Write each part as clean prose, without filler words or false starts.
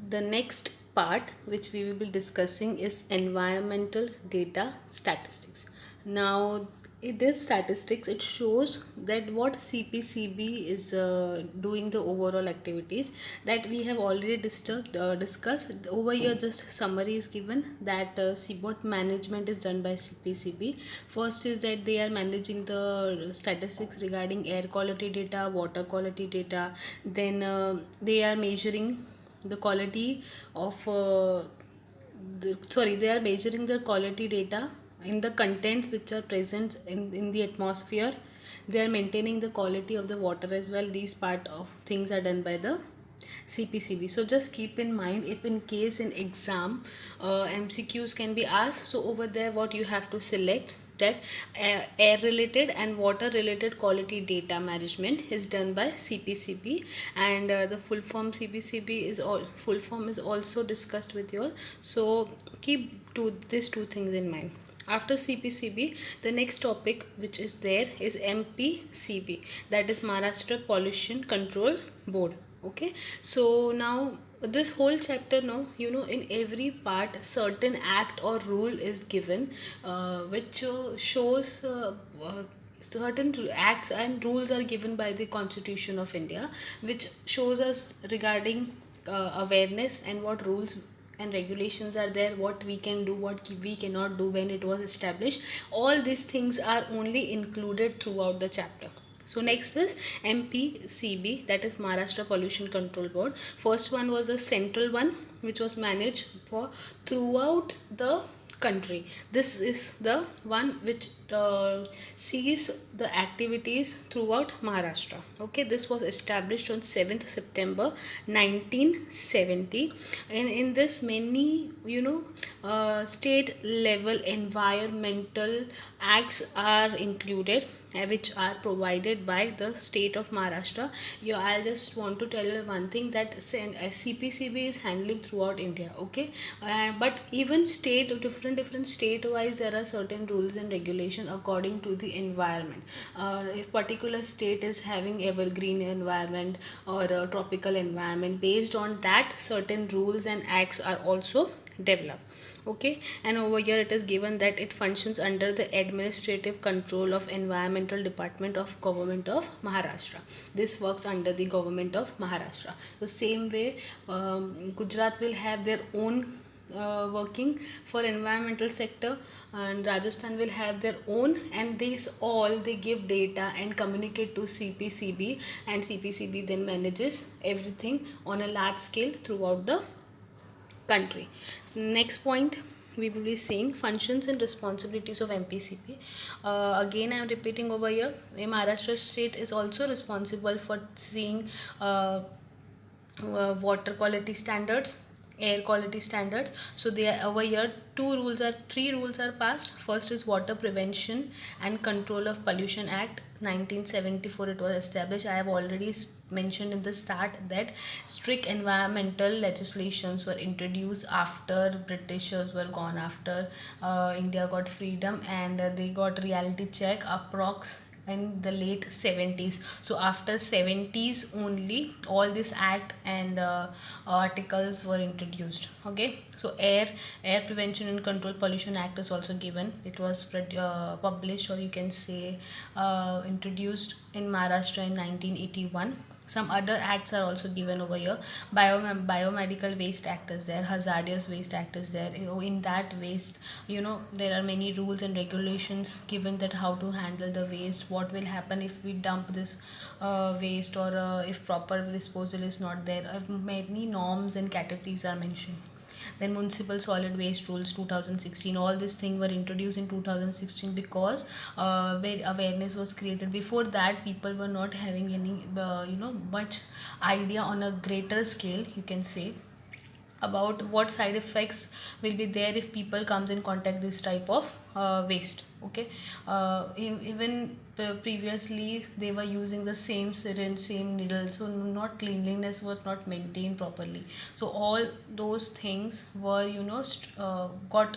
The next part which we will be discussing is environmental data statistics. Now, in this statistics, it shows that what CPCB is doing the overall activities that we have already discussed. Over here, just summary is given that what management is done by CPCB. First is that they are managing the statistics regarding air quality data, water quality data. Then they are measuring the quality of they are measuring the quality data in the contents which are present in the atmosphere. They are maintaining the quality of the water as well. These part of things are done by the CPCB. So just keep in mind, if in case in exam MCQs can be asked, so over there what you have to select that air related and water related quality data management is done by CPCB, and the full form CPCB is all full form is also discussed with you all. So keep these two things in mind. After CPCB, the next topic which is there is MPCB, that is Maharashtra Pollution Control Board. Okay, so now this whole chapter, no, in every part certain act or rule is given, which shows certain acts and rules are given by the Constitution of India, which shows us regarding awareness and what rules and regulations are there, what we can do, what we cannot do when it was established. All these things are only included throughout the chapter. So next is MPCB, that is Maharashtra Pollution Control Board. First one was a central one which was managed for throughout the country. This is the one which sees the activities throughout Maharashtra. Okay, this was established on 7th September 1970, and in this many state level environmental acts are included, which are provided by the state of Maharashtra. I just want to tell you one thing, that CPCB is handling throughout India. Okay, but even different state wise there are certain rules and regulations according to the environment. If particular state is having evergreen environment or a tropical environment, based on that certain rules and acts are also developed. Okay, and over here it is given that it functions under the administrative control of environmental department of government of Maharashtra. This works under the government of Maharashtra. So same way, Gujarat will have their own working for environmental sector, and Rajasthan will have their own, and these all they give data and communicate to CPCB, and CPCB then manages everything on a large scale throughout the country. So next point, we will be seeing functions and responsibilities of MPCB. Again, I am repeating over here, Maharashtra state is also responsible for seeing water quality standards, air quality standards. So they are over here, three rules are passed. First is Water Prevention and Control of Pollution Act 1974, it was established. I have already mentioned in the start that strict environmental legislations were introduced after Britishers were gone, after India got freedom, and they got reality check approx in the late 70s. So after 70s only all this act and articles were introduced. Okay, so air prevention and control pollution act is also given. It was published, or you can say introduced in Maharashtra in 1981. Some other acts are also given over here. Biomedical waste act is there, hazardous waste act is there. In that waste, there are many rules and regulations given that how to handle the waste, what will happen if we dump this waste, or if proper disposal is not there. Many norms and categories are mentioned. Then municipal solid waste rules 2016, all these things were introduced in 2016 because where awareness was created. Before that people were not having any much idea on a greater scale, you can say, about what side effects will be there if people comes in contact this type of waste. Okay, even previously they were using the same syringe, same needle, so not cleanliness was not maintained properly. So all those things were got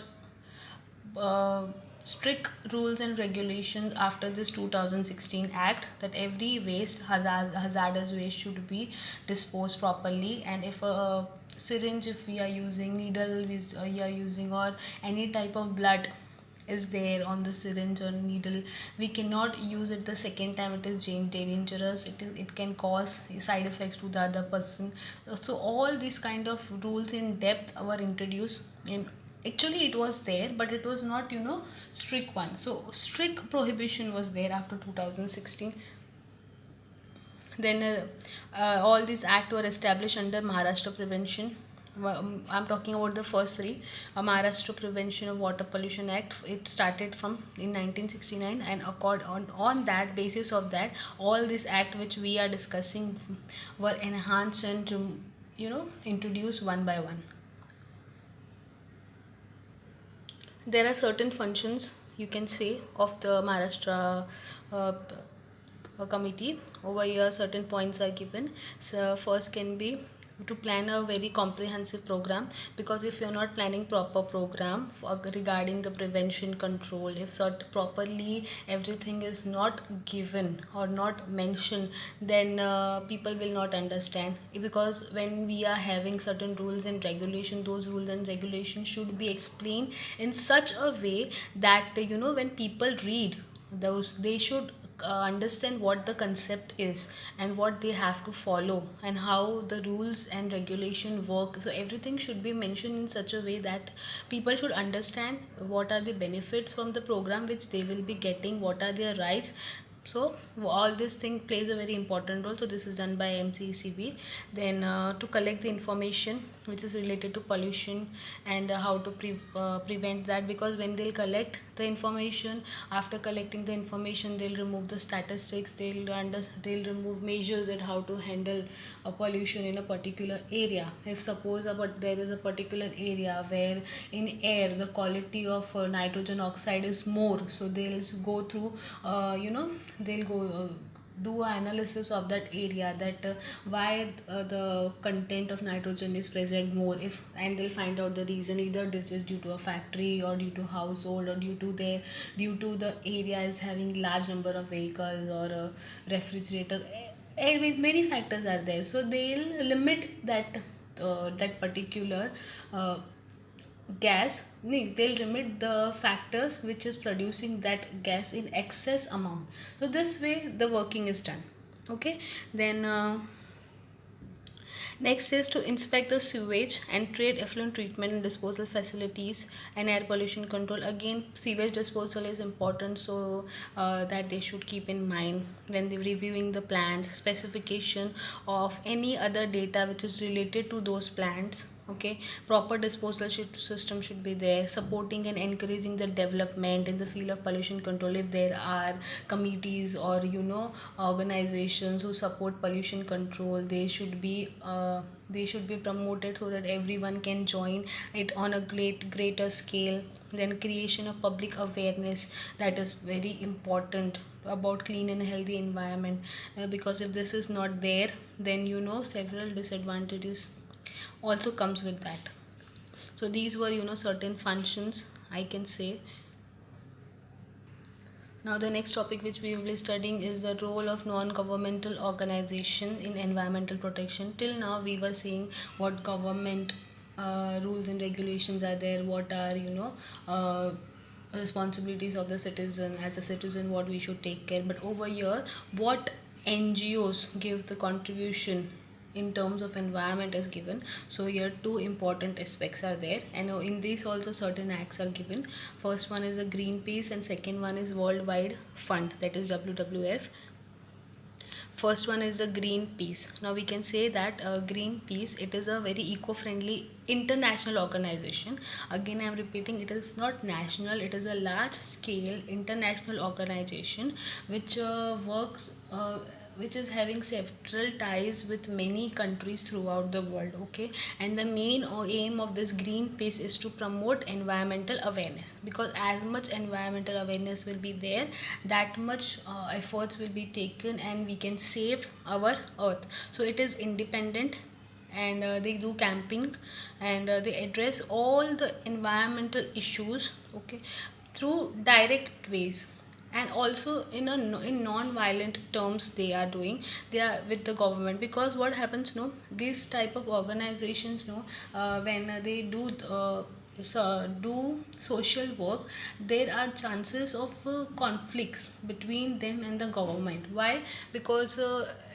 uh, strict rules and regulations after this 2016 act, that every hazardous waste should be disposed properly, and if a syringe if we are using, needle we are using, or any type of blood is there on the syringe or needle, we cannot use it the second time. It is dangerous. It can cause side effects to the other person. So all these kind of rules in depth were introduced in, actually it was there, but it was not, strict one. So strict prohibition was there after 2016. Then all these acts were established under Maharashtra Prevention. I'm talking about the first three. Maharashtra Prevention of Water Pollution Act. It started from in 1969, and on that basis of that, all these act which we are discussing were enhanced and introduced one by one. There are certain functions, you can say, of the Maharashtra committee. Over here certain points are given. So first can be to plan a very comprehensive program, because if you're not planning proper program regarding the prevention control, if properly everything is not given or not mentioned, then people will not understand. Because when we are having certain rules and regulation, those rules and regulations should be explained in such a way that when people read those, they should understand what the concept is and what they have to follow and how the rules and regulation work. So everything should be mentioned in such a way that people should understand what are the benefits from the program which they will be getting, what are their rights. So all this thing plays a very important role. So this is done by MCECB. Then to collect the information which is related to pollution and how to prevent that, because when they'll collect the information, after collecting the information, they'll remove the statistics, they'll remove measures at how to handle a pollution in a particular area. If suppose about there is a particular area where in air the quality of nitrogen oxide is more, so they'll go through they'll go do an analysis of that area, that why the content of nitrogen is present more, if and they'll find out the reason. Either this is due to a factory or due to household or due to the area is having large number of vehicles or a refrigerator. Many factors are there, so they'll limit that particular gas. They'll limit the factors which is producing that gas in excess amount. So this way the working is done. Okay. Then next is to inspect the sewage and trade effluent treatment and disposal facilities and air pollution control. Again, sewage disposal is important, so that they should keep in mind. Then they reviewing the plans, specification of any other data which is related to those plants. Okay, proper disposal system should be there, supporting and encouraging the development in the field of pollution control. If there are committees or organizations who support pollution control, they should be promoted so that everyone can join it on a greater scale. Then creation of public awareness, that is very important, about clean and healthy environment, because if this is not there, then several disadvantages also comes with that. So these were certain functions, I can say. Now the next topic which we will be studying is the role of non-governmental organization in environmental protection. Till now we were seeing what government rules and regulations are there, what are responsibilities of the citizen, as a citizen what we should take care. But over here, what NGOs give the contribution in terms of environment is given. So here two important aspects are there, and in this also certain acts are given. First one is the Greenpeace and second one is Worldwide Fund, that is WWF. First one is the Greenpeace. Now we can say that Greenpeace, it is a very eco-friendly international organization. Again I am repeating, it is not national, it is a large scale international organization which works which is having several ties with many countries throughout the world. Okay, and the main aim of this Greenpeace is to promote environmental awareness, because as much environmental awareness will be there, that much efforts will be taken and we can save our earth. So it is independent, and they do camping, and they address all the environmental issues, okay, through direct ways. and also in non-violent terms they are doing, they are with the government. Because what happens, no, these type of organizations, no, when they do social work, there are chances of conflicts between them and the government. Why? Because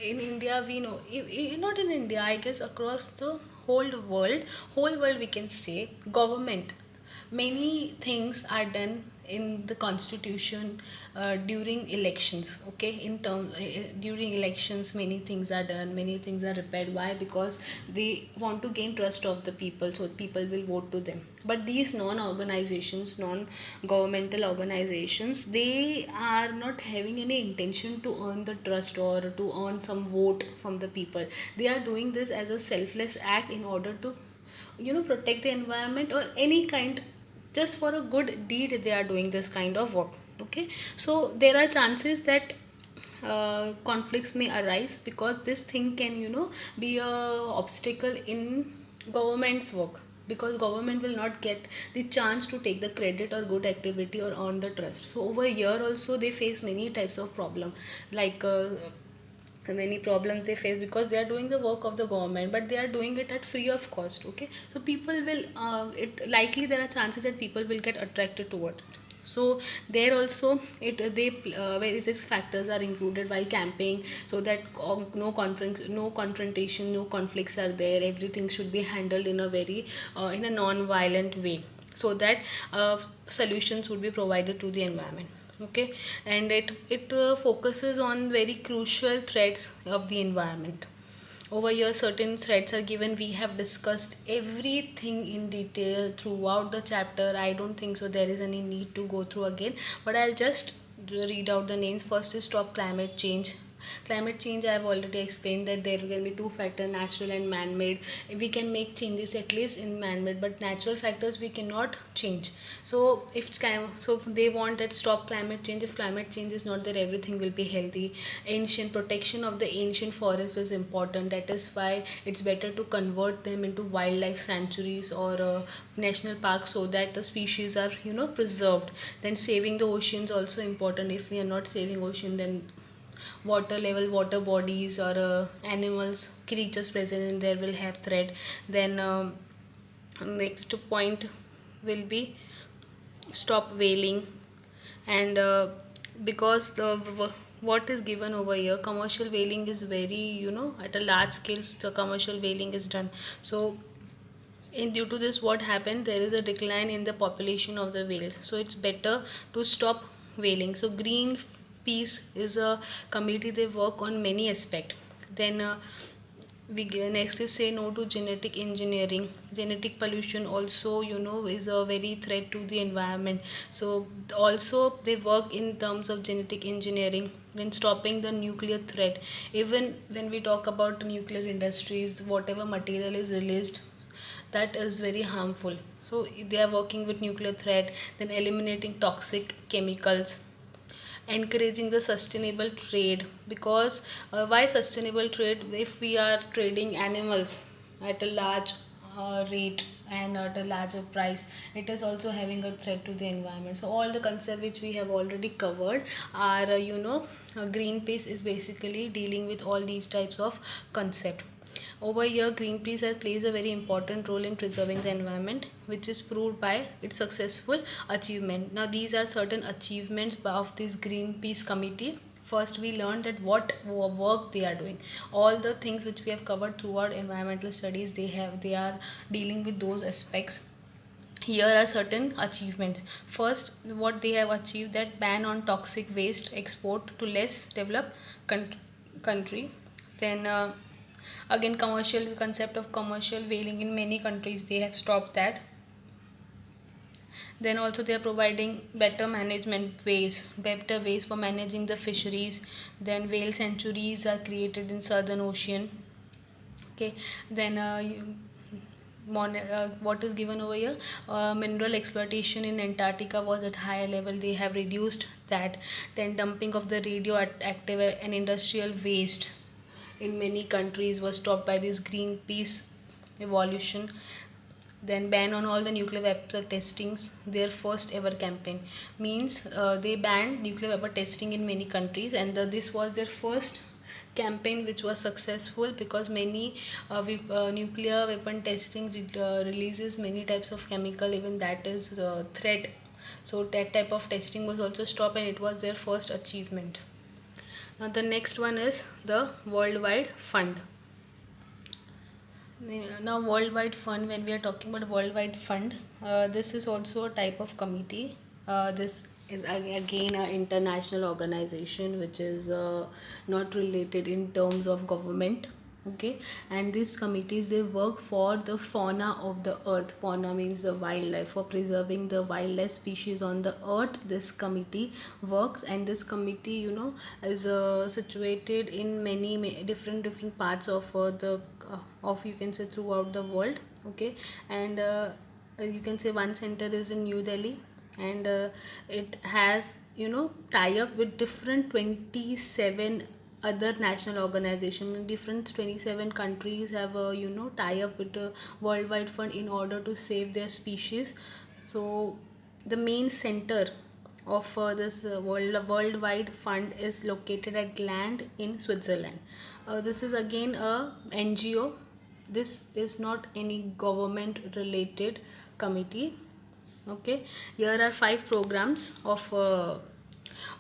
in India, we know, not in India, I guess across the whole world we can say, government, many things are done in the constitution during elections. Okay, during elections many things are done, many things are repaired. Why? Because they want to gain trust of the people, so people will vote to them. But these non governmental organizations, they are not having any intention to earn the trust or to earn some vote from the people. They are doing this as a selfless act in order to protect the environment or any kind, just for a good deed they are doing this kind of work. Okay, so there are chances that conflicts may arise, because this thing can be a obstacle in government's work, because government will not get the chance to take the credit or good activity or earn the trust. So over here also they face many types of problem, like many problems they face, because they are doing the work of the government, but they are doing it at free of cost. Okay, so people will it likely there are chances that people will get attracted toward it. So there also very risk factors are included while camping, so that no conference, no confrontation, no conflicts are there. Everything should be handled in a very in a non-violent way, so that solutions would be provided to the environment. Okay, and it focuses on very crucial threats of the environment. Over here certain threats are given. We have discussed everything in detail throughout the chapter. I don't think so there is any need to go through again, but I'll just read out the names. First is stop climate change. Climate change, I have already explained that there can be two factors, natural and man-made. We can make changes at least in man-made, but natural factors we cannot change. So if they want that stop climate change. If climate change is not there, everything will be healthy. Ancient protection of the ancient forest is important. That is why it's better to convert them into wildlife sanctuaries or national parks, so that the species are preserved. Then saving the oceans also important. If we are not saving ocean, then water level, water bodies or animals, creatures present in there will have threat. Then next point will be stop whaling. And because what is given over here, commercial whaling is very, at a large scale, so commercial whaling is done. So in due to this, what happened, there is a decline in the population of the whales, so it's better to stop whaling. So Greenpeace is a committee, they work on many aspect. Then next is say no to genetic engineering. Genetic pollution also is a very threat to the environment, so also they work in terms of genetic engineering. Then stopping the nuclear threat. Even when we talk about nuclear industries, whatever material is released, that is very harmful, so they are working with nuclear threat. Then eliminating toxic chemicals. Encouraging the sustainable trade, because why sustainable trade? If we are trading animals at a large rate and at a larger price, it is also having a threat to the environment. So all the concept which we have already covered are Greenpeace is basically dealing with all these types of concept. Over here, Greenpeace plays a very important role in preserving the environment, which is proved by its successful achievement. Now, these are certain achievements of this Greenpeace committee. First, we learned that what work they are doing. All the things which we have covered throughout environmental studies, they are dealing with those aspects. Here are certain achievements. First, what they have achieved, that ban on toxic waste export to less developed country. Then again, commercial concept of commercial whaling in many countries, they have stopped that. Then also they are providing better ways for managing the fisheries. Then whale sanctuaries are created in southern ocean. Okay, then what is given over here, mineral exploitation in Antarctica was at higher level, they have reduced that. Then dumping of the radioactive and industrial waste in many countries was stopped by this Greenpeace evolution. Then ban on all the nuclear weapon testings, their first ever campaign. Means they banned nuclear weapon testing in many countries, and this was their first campaign which was successful, because many nuclear weapon testing releases many types of chemical, even that is threat. So that type of testing was also stopped, and it was their first achievement. Now the next one is the Worldwide Fund. Now Worldwide Fund, when we are talking about Worldwide Fund, this is also a type of committee. This is again an international organization which is not related in terms of government. Okay, and these committees, they work for the fauna of the earth. Fauna means the wildlife, for preserving the wildlife species on the earth. This committee works, and this committee, is situated in many different parts of of, you can say, throughout the world. Okay, and you can say one center is in New Delhi, and it has, tie up with different 27 other national organization. Different 27 countries have a, tie up with the Worldwide Fund in order to save their species. So the main center of this Worldwide Fund is located at Gland in Switzerland. This is again a NGO. This is not any government related committee. Okay, here are 5 programs of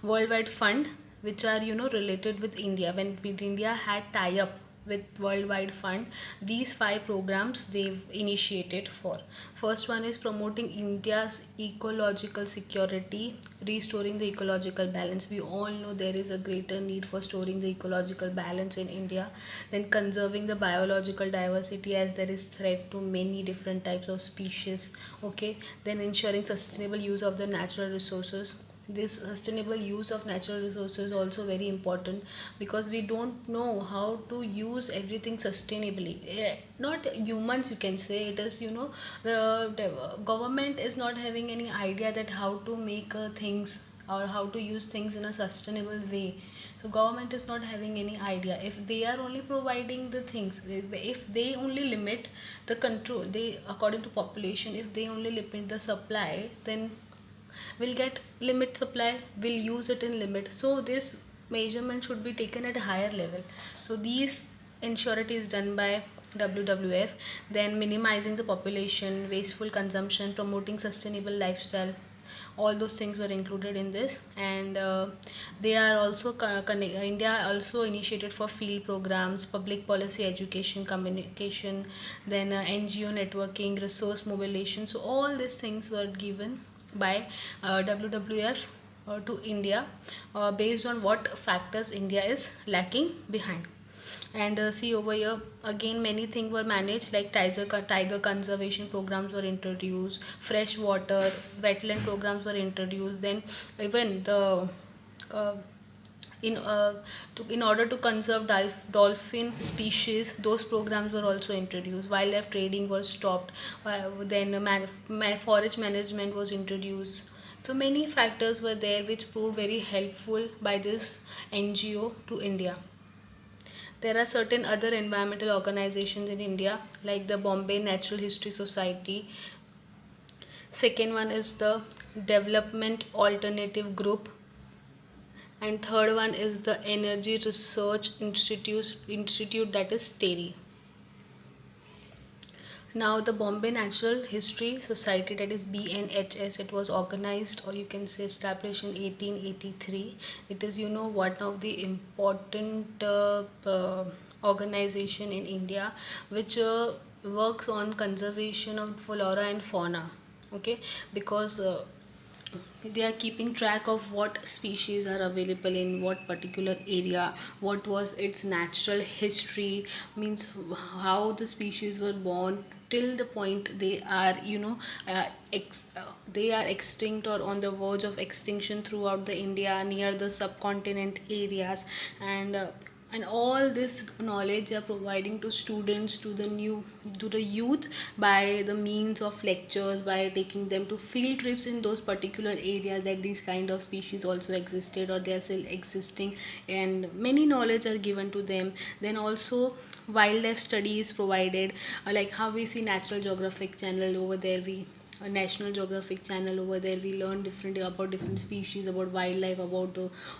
Worldwide Fund which are, related with India. When India had tie up with Worldwide Fund, these 5 programs they've initiated for. First one is promoting India's ecological security, restoring the ecological balance. We all know there is a greater need for storing the ecological balance in India. Then conserving the biological diversity, as there is threat to many different types of species. Okay, then ensuring sustainable use of the natural resources. This sustainable use of natural resources is also very important, because we don't know how to use everything sustainably. Not humans, you can say, it is, the government is not having any idea that how to make things, or how to use things in a sustainable way. So government is not having any idea. If they are only providing the things, if they only limit the control, they, according to population, if they only limit the supply, then will get limit supply, will use it in limit. So this measurement should be taken at a higher level. So these ensurety is done by WWF. Then minimizing the population, wasteful consumption, promoting sustainable lifestyle, all those things were included in this. And they are also India also initiated for field programs, public policy, education, communication, then NGO networking, resource mobilization. So all these things were given by WWF to India, based on what factors India is lacking behind. And see over here, again many things were managed, like tiger conservation programs were introduced, fresh water wetland programs were introduced. Then even the uh, in order to conserve dolphin species, those programs were also introduced. Wildlife trading was stopped. Then forest management was introduced. So many factors were there which proved very helpful by this NGO to India. There are certain other environmental organizations in India, like the Bombay Natural History Society. Second one is the Development Alternative Group, and third one is the Energy Research Institute, that is TERI. Now the Bombay Natural History Society, that is BNHS, it was organized, or you can say established in 1883. It is, one of the important organization in India which works on conservation of flora and fauna. Okay, because they are keeping track of what species are available in what particular area, what was its natural history, means how the species were born till the point they are, they are extinct or on the verge of extinction throughout the India, near the subcontinent areas. And all this knowledge are providing to students, to the youth, by the means of lectures, by taking them to field trips in those particular areas, that these kind of species also existed or they are still existing, and many knowledge are given to them. Then also wildlife studies provided, like how we see Natural Geographic Channel over there, we a National Geographic Channel over there, we learn different about different species, about wildlife, about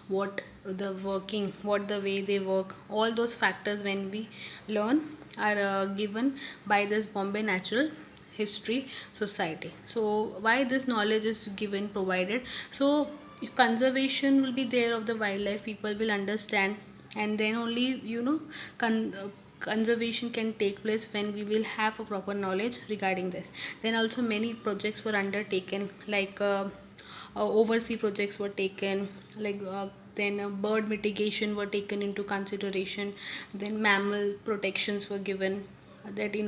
what the working, what the way they work. All those factors when we learn are given by this Bombay Natural History Society. So why this knowledge is given, provided, so conservation will be there of the wildlife, people will understand, and then only conservation can take place when we will have a proper knowledge regarding this. Then also many projects were undertaken, like overseas projects were taken, like then bird mitigation were taken into consideration, then mammal protections were given, that the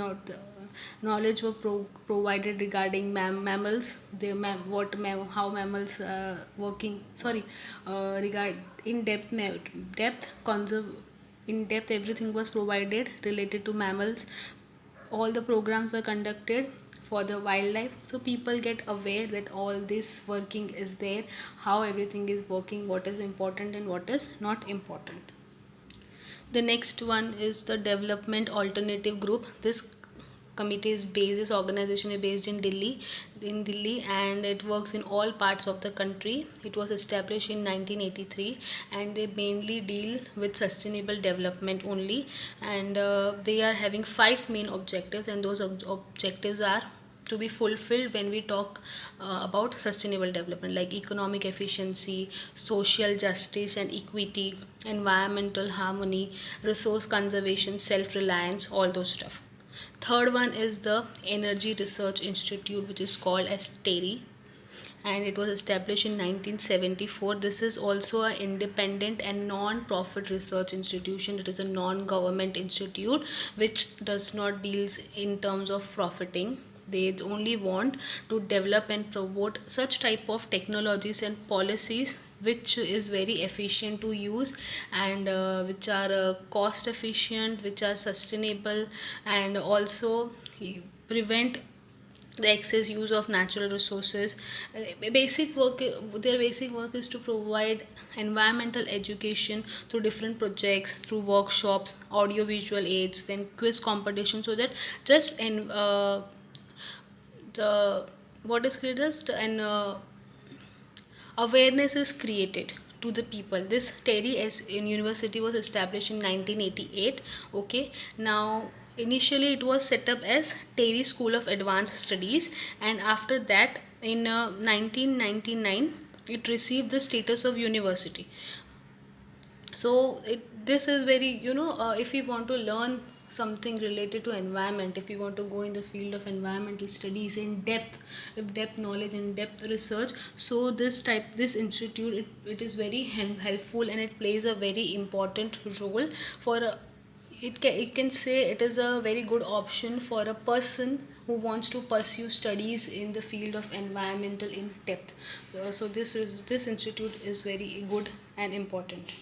knowledge were provided regarding mammals, how mammals working, sorry, regard in depth conserve in depth everything was provided related to mammals. All the programs were conducted for the wildlife, so people get aware that all this working is there, how everything is working, what is important and what is not important. The next one is the Development Alternative Group. This committee is based, this organization is based in Delhi, and it works in all parts of the country. It was established in 1983, and they mainly deal with sustainable development only. And they are having five main objectives, and those objectives are to be fulfilled when we talk about sustainable development, like economic efficiency, social justice and equity, environmental harmony, resource conservation, self reliance, all those stuff. Third one is the Energy Research Institute, which is called as TERI, and it was established in 1974. This is also an independent and non-profit research institution. It is a non-government institute which does not deals in terms of profiting. They only want to develop and promote such type of technologies and policies which is very efficient to use, and which are cost efficient, which are sustainable, and also prevent the excess use of natural resources. Basic work, their basic work is to provide environmental education through different projects, through workshops, audio visual aids, then quiz competition, so that just in the what is greatest and awareness is created to the people. This Terry S in university was established in 1988. Okay, now initially it was set up as Terry School of Advanced Studies, and after that in 1999 it received the status of university. So this is very, if you want to learn something related to environment, if you want to go in the field of environmental studies in depth, with depth knowledge and depth research, so this institute, it is very helpful, and it plays a very important role for it can say it is a very good option for a person who wants to pursue studies in the field of environmental in depth. So this institute is very good and important.